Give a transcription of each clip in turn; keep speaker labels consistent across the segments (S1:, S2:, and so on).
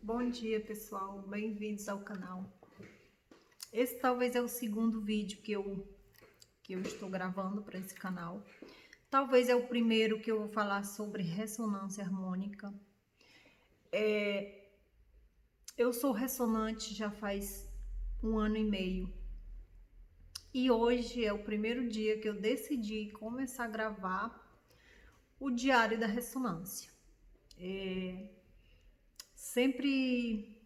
S1: Bom dia, pessoal, bem-vindos ao canal. Esse talvez é o segundo vídeo que eu estou gravando para esse canal. Talvez é o primeiro que eu vou falar sobre ressonância harmônica. Eu sou ressonante já faz 1 ano e meio. E hoje é o primeiro dia que eu decidi começar a gravar o diário da ressonância. Sempre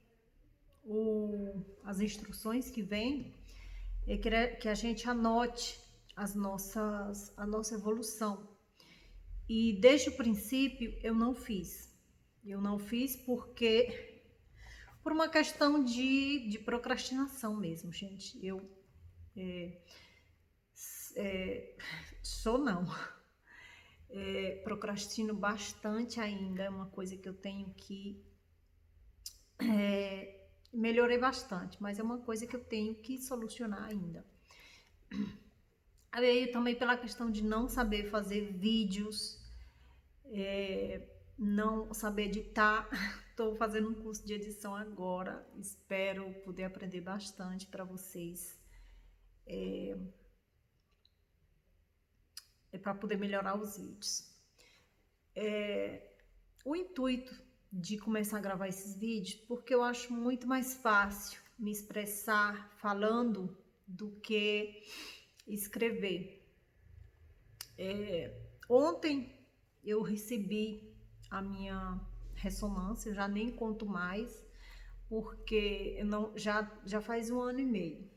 S1: as instruções que vêm é que a gente anote a nossa evolução. E desde o princípio eu não fiz. Eu não fiz por uma questão de procrastinação mesmo, gente. Eu sou não. Procrastino bastante ainda, é uma coisa que eu tenho que melhorei bastante, mas é uma coisa que eu tenho que solucionar ainda. Aí também pela questão de não saber fazer vídeos, não saber editar. Estou fazendo um curso de edição agora, espero poder aprender bastante para vocês, para poder melhorar os vídeos. O intuito de começar a gravar esses vídeos, porque eu acho muito mais fácil me expressar falando do que escrever. Ontem eu recebi a minha ressonância, eu já nem conto mais, porque já faz 1 ano e meio.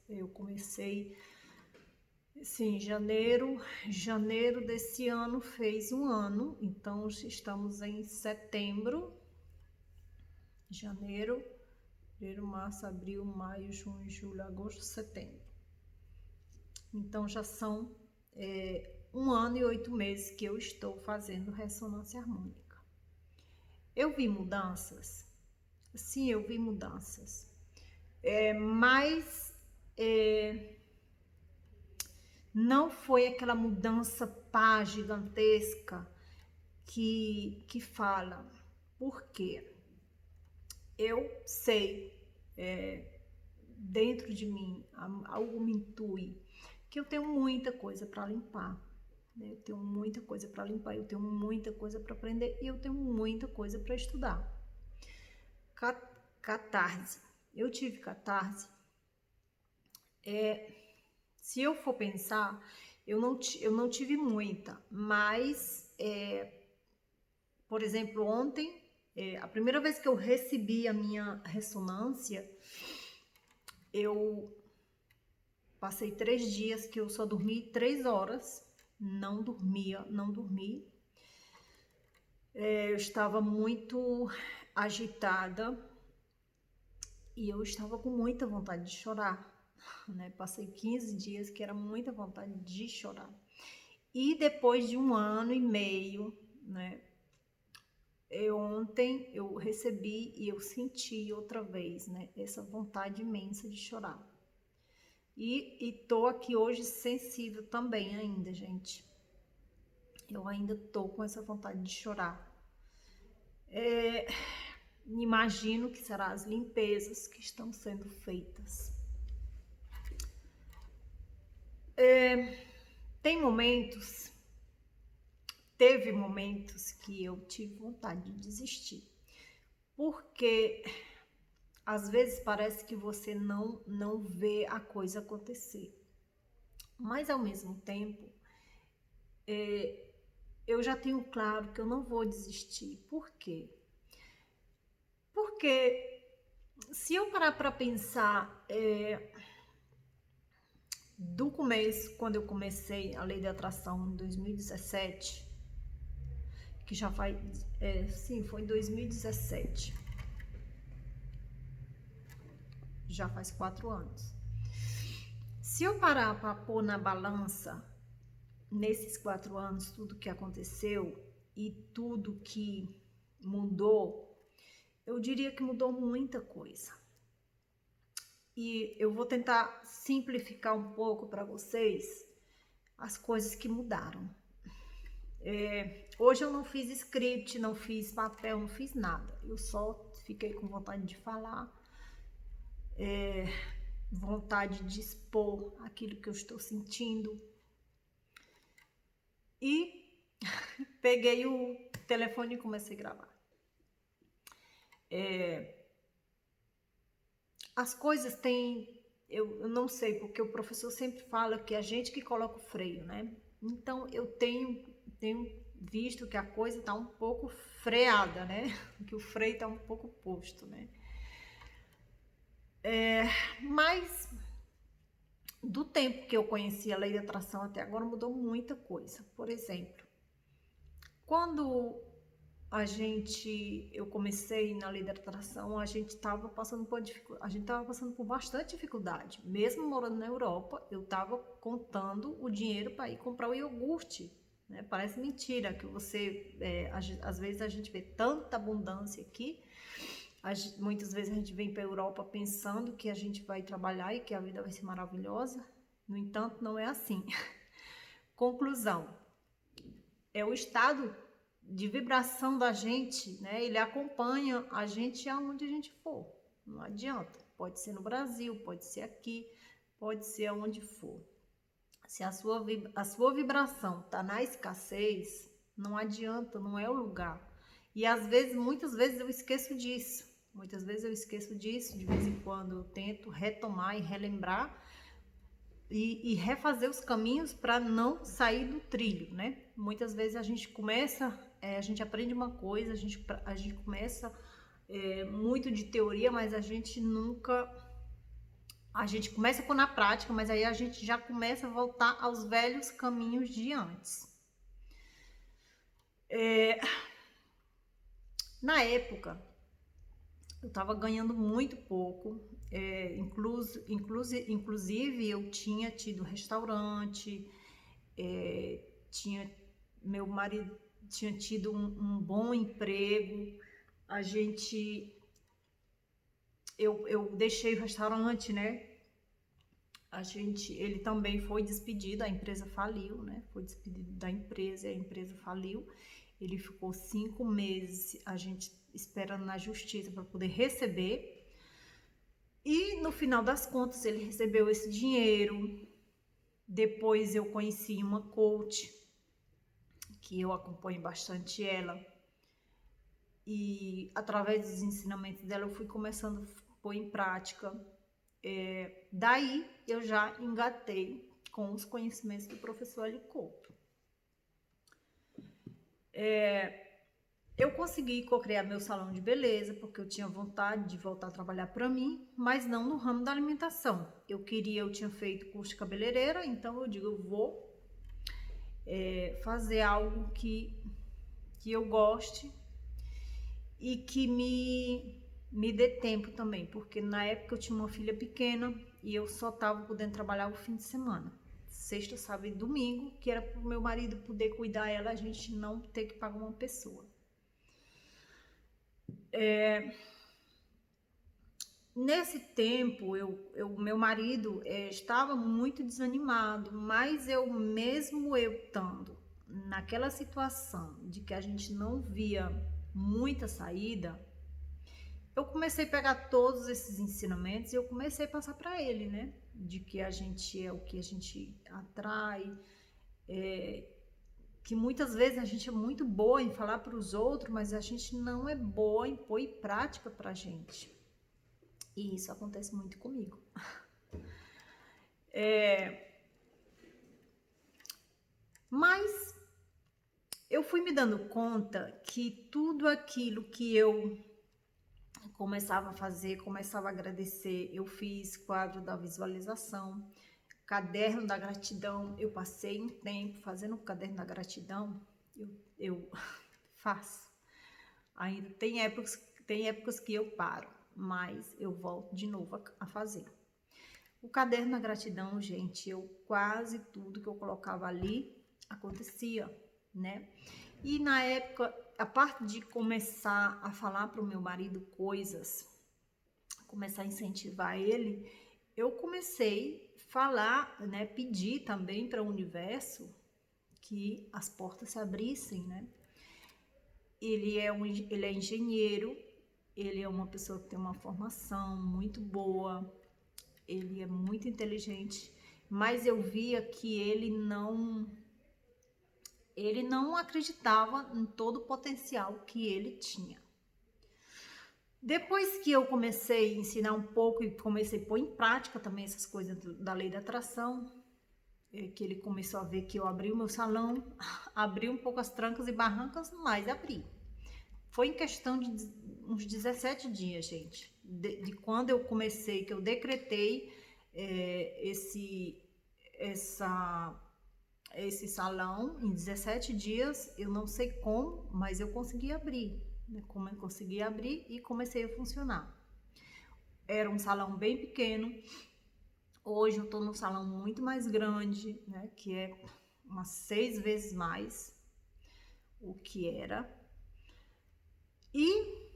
S1: Eu comecei sim, janeiro desse ano fez 1 ano, então estamos em setembro, janeiro, fevereiro, março, abril, maio, junho, julho, agosto, setembro. Então já são 1 ano e 8 meses que eu estou fazendo ressonância harmônica. Eu vi mudanças? Sim, eu vi mudanças. Mas não foi aquela mudança pá, gigantesca que fala. Por quê? Eu sei, dentro de mim, algo me intui que eu tenho muita coisa para limpar. Né? Eu tenho muita coisa para limpar, eu tenho muita coisa para aprender e eu tenho muita coisa para estudar. Catarse. Eu tive catarse. Se eu for pensar, eu não tive muita, mas, por exemplo, ontem, a primeira vez que eu recebi a minha ressonância, eu passei 3 dias que eu só dormi 3 horas, não dormi. Eu estava muito agitada e eu estava com muita vontade de chorar. Né? Passei 15 dias que era muita vontade de chorar. E depois de 1 ano e meio, né? Ontem eu recebi e eu senti outra vez, né? Essa vontade imensa de chorar. E tô aqui hoje sensível também ainda, gente. Eu ainda tô com essa vontade de chorar. Imagino que serão as limpezas que estão sendo feitas. Teve momentos que eu tive vontade de desistir, porque às vezes parece que você não vê a coisa acontecer, mas ao mesmo tempo eu já tenho claro que eu não vou desistir. Por quê? Porque se eu parar para pensar do começo, quando eu comecei a lei de atração em 2017, que já faz, sim, foi em 2017, já faz 4 anos. Se eu parar para pôr na balança, nesses 4 anos, tudo que aconteceu e tudo que mudou, eu diria que mudou muita coisa. E eu vou tentar simplificar um pouco para vocês as coisas que mudaram. Hoje eu não fiz script, não fiz papel, não fiz nada. Eu só fiquei com vontade de falar, vontade de expor aquilo que eu estou sentindo. E peguei o telefone e comecei a gravar. As coisas têm... Eu não sei, porque o professor sempre fala que é a gente que coloca o freio, né? Então, eu tenho visto que a coisa tá um pouco freada, né? Que o freio tá um pouco posto, né? Mas, do tempo que eu conheci a lei da atração até agora, mudou muita coisa. Por exemplo, quando eu comecei na lei da atração, a gente estava passando por bastante dificuldade. Mesmo morando na Europa, eu estava contando o dinheiro para ir comprar o iogurte, né? Parece mentira que às vezes a gente vê tanta abundância aqui. Muitas vezes a gente vem para a Europa pensando que a gente vai trabalhar e que a vida vai ser maravilhosa. No entanto, não é assim. Conclusão: é o estado de vibração da gente, né? Ele acompanha a gente aonde a gente for. Não adianta. Pode ser no Brasil, pode ser aqui, pode ser aonde for. Se a sua vibração tá na escassez, não adianta, não é o lugar. E muitas vezes eu esqueço disso. De vez em quando eu tento retomar e relembrar e refazer os caminhos para não sair do trilho, né? Muitas vezes a gente a gente aprende uma coisa, a gente começa muito de teoria, mas a gente começa a pôr na prática, mas aí a gente já começa a voltar aos velhos caminhos de antes. Na época, eu estava ganhando muito pouco, inclusive eu tinha tido restaurante, meu marido tinha tido um bom emprego, eu deixei o restaurante, né? Ele também foi despedido, a empresa faliu, né? Foi despedido da empresa, a empresa faliu. Ele ficou 5 meses, a gente esperando na justiça para poder receber. E no final das contas ele recebeu esse dinheiro. Depois eu conheci uma coach, que eu acompanho bastante ela. E através dos ensinamentos dela eu fui começando a pôr em prática. Daí eu já engatei com os conhecimentos do professor Hélio Couto. Eu consegui co-criar meu salão de beleza porque eu tinha vontade de voltar a trabalhar para mim, mas não no ramo da alimentação. Eu tinha feito curso de cabeleireira, então eu digo, eu vou fazer algo que eu goste e que me dê tempo também, porque na época eu tinha uma filha pequena e eu só estava podendo trabalhar o fim de semana, sexta, sábado e domingo, que era para o meu marido poder cuidar dela, a gente não ter que pagar uma pessoa. Nesse tempo, meu marido estava muito desanimado, mas mesmo eu estando naquela situação de que a gente não via muita saída, eu comecei a pegar todos esses ensinamentos e eu comecei a passar para ele, né? De que a gente é o que a gente atrai, que muitas vezes a gente é muito boa em falar para os outros, mas a gente não é boa em pôr em prática para a gente. E isso acontece muito comigo. Mas eu fui me dando conta que tudo aquilo que eu começava a fazer, começava a agradecer, eu fiz quadro da visualização, caderno da gratidão, eu passei um tempo fazendo o caderno da gratidão, eu faço. Ainda tem épocas que eu paro, mas eu volto de novo a fazer. O caderno da gratidão, gente, quase tudo que eu colocava ali acontecia, né? E na época, a parte de começar a falar para o meu marido coisas, começar a incentivar ele, eu comecei a falar, né, pedir também para o universo que as portas se abrissem, né? Ele é engenheiro, ele é uma pessoa que tem uma formação muito boa, ele é muito inteligente, mas eu via que ele não acreditava em todo o potencial que ele tinha. Depois que eu comecei a ensinar um pouco e comecei a pôr em prática também essas coisas da lei da atração, que ele começou a ver que eu abri o meu salão, abri um pouco as trancas e barrancas, mas abri. Foi em questão de uns 17 dias, gente, de quando eu comecei, que eu decretei esse salão, em 17 dias, eu não sei como, mas eu consegui abrir, né? Como eu consegui abrir e comecei a funcionar. Era um salão bem pequeno, hoje eu estou num salão muito mais grande, né? Que é umas 6 vezes mais o que era. E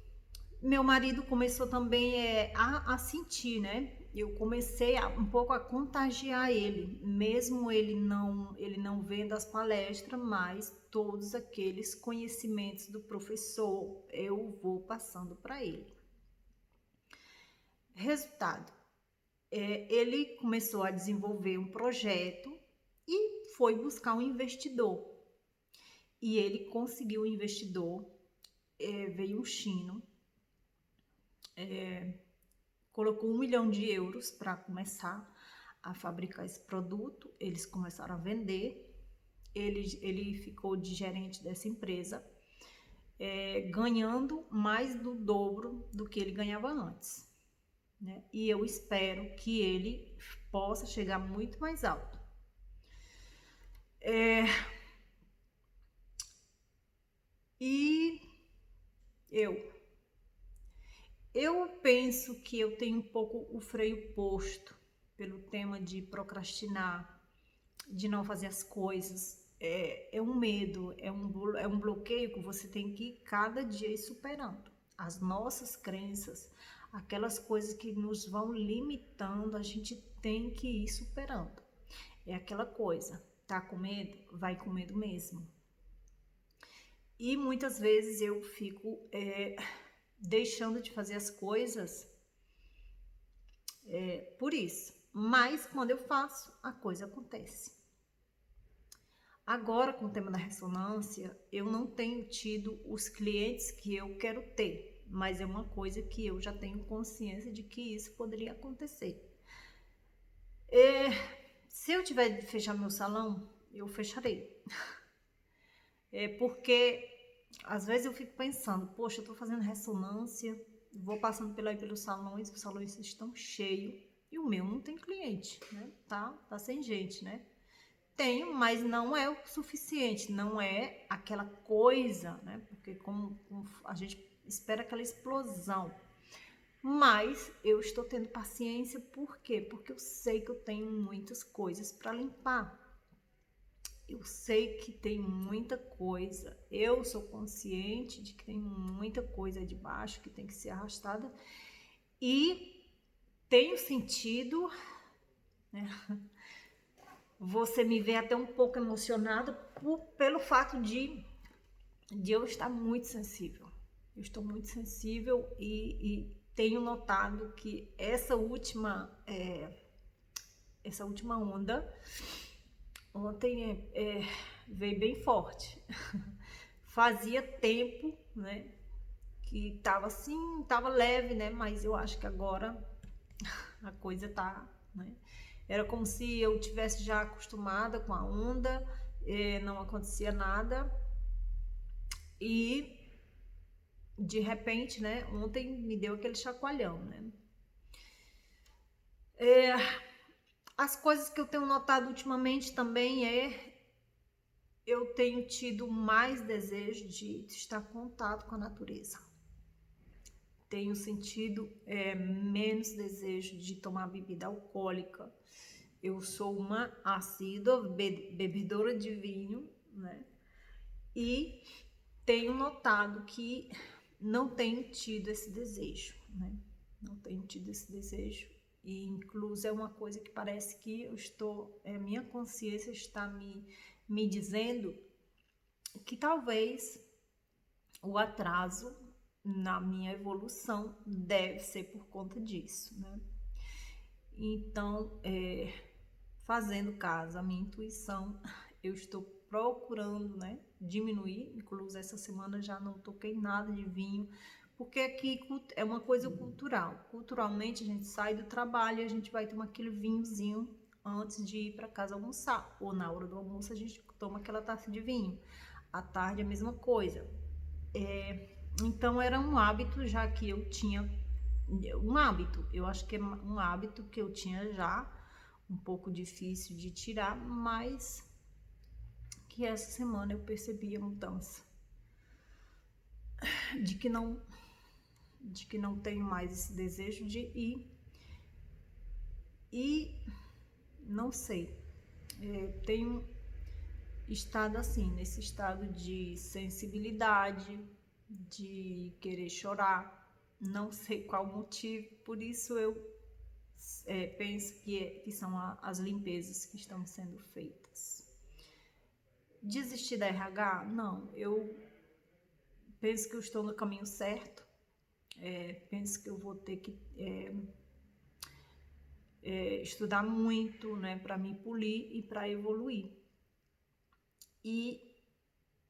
S1: meu marido começou também a sentir, né? Eu comecei um pouco a contagiar ele, mesmo ele não vendo as palestras, mas todos aqueles conhecimentos do professor eu vou passando para ele. Resultado, ele começou a desenvolver um projeto e foi buscar um investidor. E ele conseguiu um investidor, veio um chino, colocou 1 milhão de euros para começar a fabricar esse produto. Eles começaram a vender, ele ficou de gerente dessa empresa, ganhando mais do dobro do que ele ganhava antes, né? E eu espero que ele possa chegar muito mais alto. E eu penso que eu tenho um pouco o freio posto pelo tema de procrastinar, de não fazer as coisas. É um medo, é um bloqueio que você tem que cada dia ir superando. As nossas crenças, aquelas coisas que nos vão limitando, a gente tem que ir superando. É aquela coisa, tá com medo? Vai com medo mesmo. E muitas vezes eu fico deixando de fazer as coisas por isso. Mas quando eu faço, a coisa acontece. Agora, com o tema da ressonância, eu não tenho tido os clientes que eu quero ter, mas é uma coisa que eu já tenho consciência de que isso poderia acontecer. Se eu tiver de fechar meu salão, eu fecharei. Porque às vezes eu fico pensando, poxa, eu tô fazendo ressonância, vou passando pelos salões, os salões estão cheios e o meu não tem cliente, né? Tá sem gente, né? Tenho, mas não é o suficiente, não é aquela coisa, né? Porque como a gente espera aquela explosão. Mas eu estou tendo paciência, por quê? Porque eu sei que eu tenho muitas coisas para limpar. Eu sei que tem muita coisa, eu sou consciente de que tem muita coisa de baixo que tem que ser arrastada e tenho sentido, né? Você me vê até um pouco emocionada pelo fato de eu estar muito sensível. Eu estou muito sensível e tenho notado que essa última onda ontem veio bem forte. Fazia tempo, né, que tava assim, tava leve, né, mas eu acho que agora a coisa tá, né, era como se eu tivesse já acostumada com a onda, não acontecia nada e de repente, né, ontem me deu aquele chacoalhão, né. As coisas que eu tenho notado ultimamente também eu tenho tido mais desejo de estar em contato com a natureza. Tenho sentido menos desejo de tomar bebida alcoólica. Eu sou uma assídua bebedora de vinho, né? E tenho notado que não tenho tido esse desejo, né? Não tenho tido esse desejo. E incluso é uma coisa que parece que eu estou, minha consciência está me me dizendo que talvez o atraso na minha evolução deve ser por conta disso, né? Então, fazendo caso à minha intuição, eu estou procurando, né, diminuir. Inclusive essa semana já não toquei nada de vinho, porque aqui é uma coisa cultural. Culturalmente a gente sai do trabalho e a gente vai tomar aquele vinhozinho antes de ir para casa almoçar, ou na hora do almoço a gente toma aquela taça de vinho. À tarde a mesma coisa. Então era um hábito já que eu tinha, eu acho que é um hábito que eu tinha já, um pouco difícil de tirar, mas que essa semana eu percebi a mudança, de que não tenho mais esse desejo de ir, e não sei, tenho estado assim, nesse estado de sensibilidade, de querer chorar, não sei qual motivo, por isso eu penso que são as limpezas que estão sendo feitas. Desistir da RH? Não, eu penso que eu estou no caminho certo, penso que eu vou ter que estudar muito, né, para me polir e para evoluir. E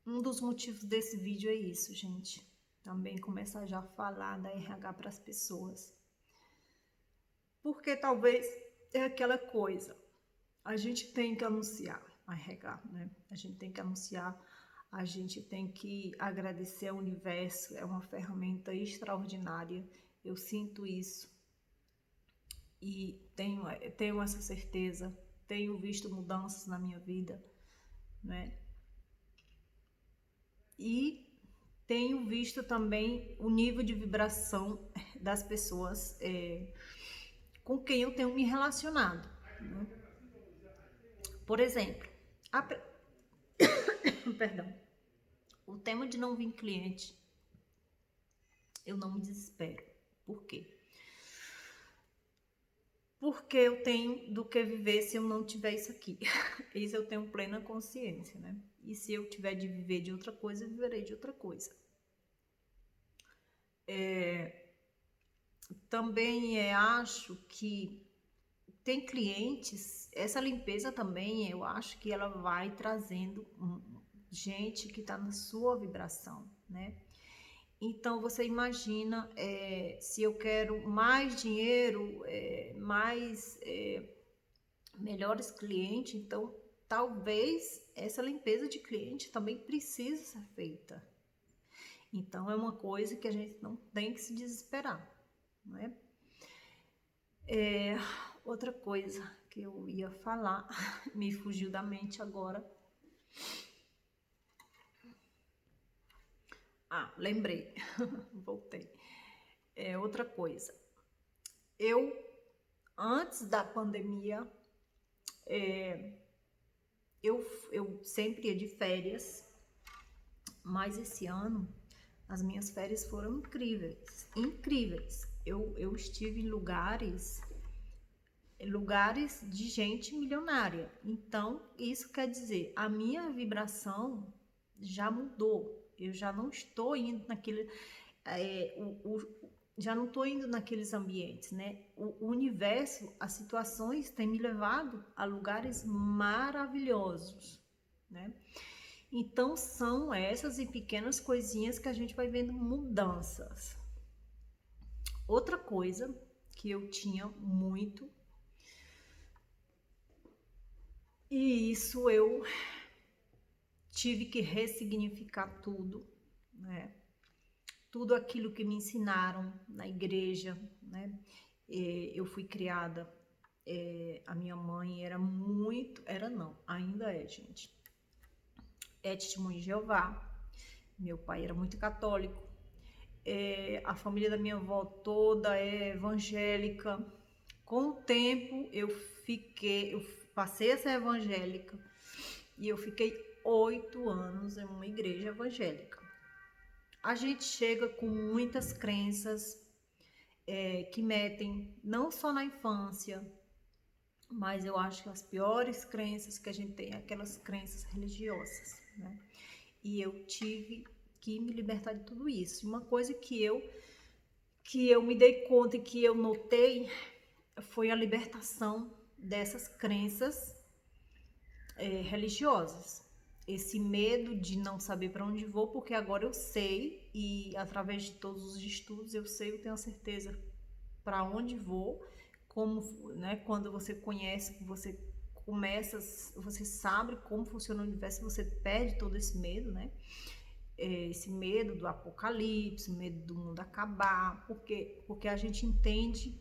S1: um dos motivos desse vídeo é isso, gente. Também começar já a falar da RH para as pessoas. Porque talvez é aquela coisa, a gente tem que anunciar a RH, né? A gente tem que anunciar, a gente tem que agradecer ao universo, é uma ferramenta extraordinária, eu sinto isso. E tenho essa certeza, tenho visto mudanças na minha vida, né? E tenho visto também o nível de vibração das pessoas com quem eu tenho me relacionado, né? Por exemplo, perdão, o tema de não vir cliente, eu não me desespero. Por quê? Porque eu tenho do que viver se eu não tiver isso aqui. Isso eu tenho plena consciência, né? E se eu tiver de viver de outra coisa, eu viverei de outra coisa. Também acho que tem clientes, essa limpeza também, eu acho que ela vai trazendo gente que está na sua vibração, né? Então você imagina, se eu quero mais dinheiro, melhores clientes, então talvez essa limpeza de cliente também precise ser feita. Então é uma coisa que a gente não tem que se desesperar, não é? Outra coisa que eu ia falar, me fugiu da mente agora. Lembrei, voltei. Outra coisa, antes da pandemia, eu sempre ia de férias, mas esse ano as minhas férias foram incríveis, incríveis. Eu estive em lugares de gente milionária. Então, isso quer dizer, a minha vibração já mudou. Eu já não estou indo já não estou indo naqueles ambientes, né? O universo, as situações têm me levado a lugares maravilhosos, né? Então, são essas e pequenas coisinhas que a gente vai vendo mudanças. Outra coisa que eu tinha muito, e isso eu tive que ressignificar tudo, né? Tudo aquilo que me ensinaram na igreja, né? Eu fui criada, a minha mãe ainda é, gente, é testemunha de Jeová, meu pai era muito católico, a família da minha avó toda é evangélica. Com o tempo eu passei a ser evangélica e eu fiquei 8 anos em uma igreja evangélica. A gente chega com muitas crenças que metem não só na infância, mas eu acho que as piores crenças que a gente tem é aquelas crenças religiosas, né? E eu tive que me libertar de tudo isso. E uma coisa que eu me dei conta e que eu notei foi a libertação dessas crenças religiosas. Esse medo de não saber para onde vou, porque agora eu sei, e através de todos os estudos eu sei, eu tenho a certeza para onde vou, como, né, quando você conhece, você começa, você sabe como funciona o universo, você perde todo esse medo, né? Esse medo do apocalipse, medo do mundo acabar, porque a gente entende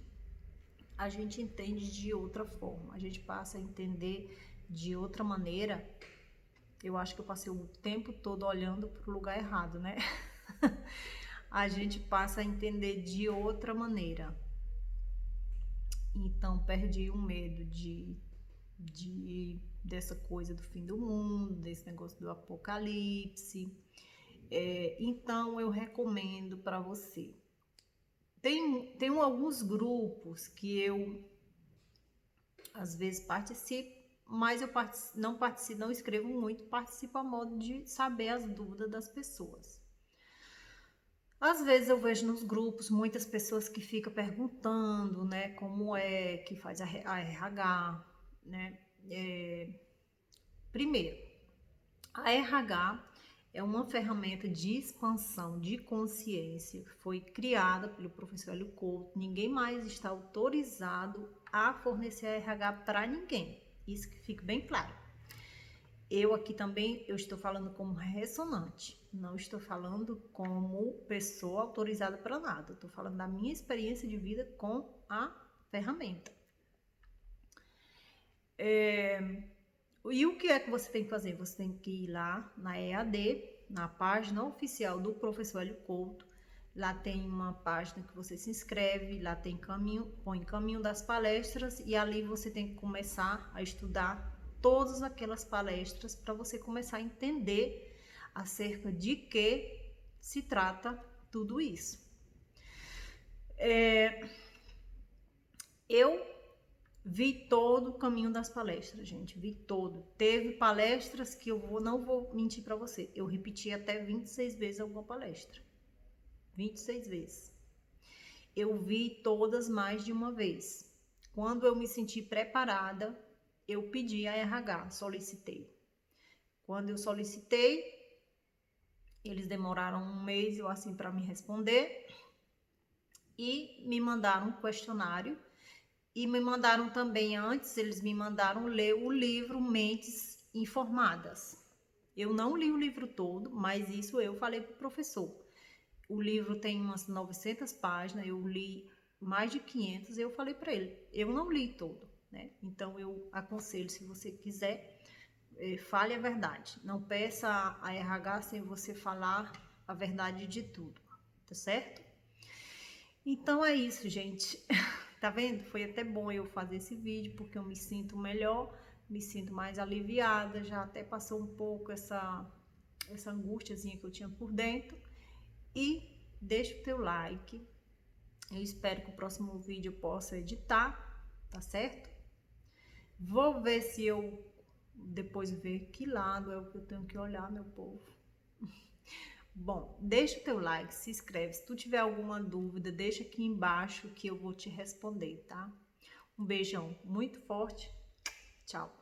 S1: de outra forma, a gente passa a entender de outra maneira. Eu acho que eu passei o tempo todo olhando para o lugar errado, né? A gente passa a entender de outra maneira. Então perdi o medo dessa coisa do fim do mundo, desse negócio do apocalipse. Então eu recomendo para você. Tem alguns grupos que eu às vezes participo, mas eu não escrevo muito, participo a modo de saber as dúvidas das pessoas. Às vezes eu vejo nos grupos muitas pessoas que ficam perguntando, né, como é que faz a RH, né? Primeiro, a RH é uma ferramenta de expansão de consciência, foi criada pelo professor Hélio Couto, ninguém mais está autorizado a fornecer a RH para ninguém, isso que fique bem claro. Eu aqui também, eu estou falando como ressonante, não estou falando como pessoa autorizada para nada, estou falando da minha experiência de vida com a ferramenta. E o que é que você tem que fazer? Você tem que ir lá na EAD, na página oficial do professor Hélio Couto. Lá tem uma página que você se inscreve, lá tem põe caminho das palestras e ali você tem que começar a estudar todas aquelas palestras para você começar a entender acerca de que se trata tudo isso. Eu vi todo o caminho das palestras, gente, vi todo. Teve palestras que não vou mentir para você, eu repeti até 26 vezes alguma palestra. 26 vezes. Eu vi todas mais de uma vez. Quando eu me senti preparada, eu pedi a RH, solicitei. Quando eu solicitei, eles demoraram um mês ou assim para me responder e me mandaram um questionário. E me mandaram também, antes, eles me mandaram ler o livro Mentes Informadas. Eu não li o livro todo, mas isso eu falei para o professor. O livro tem umas 900 páginas, eu li mais de 500, eu falei para ele, eu não li todo, né? Então eu aconselho, se você quiser, fale a verdade. Não peça a RH sem você falar a verdade de tudo, tá certo? Então é isso, gente. Tá vendo? Foi até bom eu fazer esse vídeo, porque eu me sinto melhor, me sinto mais aliviada, já até passou um pouco essa angústiazinha que eu tinha por dentro. E deixa o teu like. Eu espero que o próximo vídeo eu possa editar, tá certo? Vou ver se eu depois ver que lado é o que eu tenho que olhar, meu povo. Bom, deixa o teu like, se inscreve. Se tu tiver alguma dúvida, deixa aqui embaixo que eu vou te responder, tá? Um beijão muito forte. Tchau.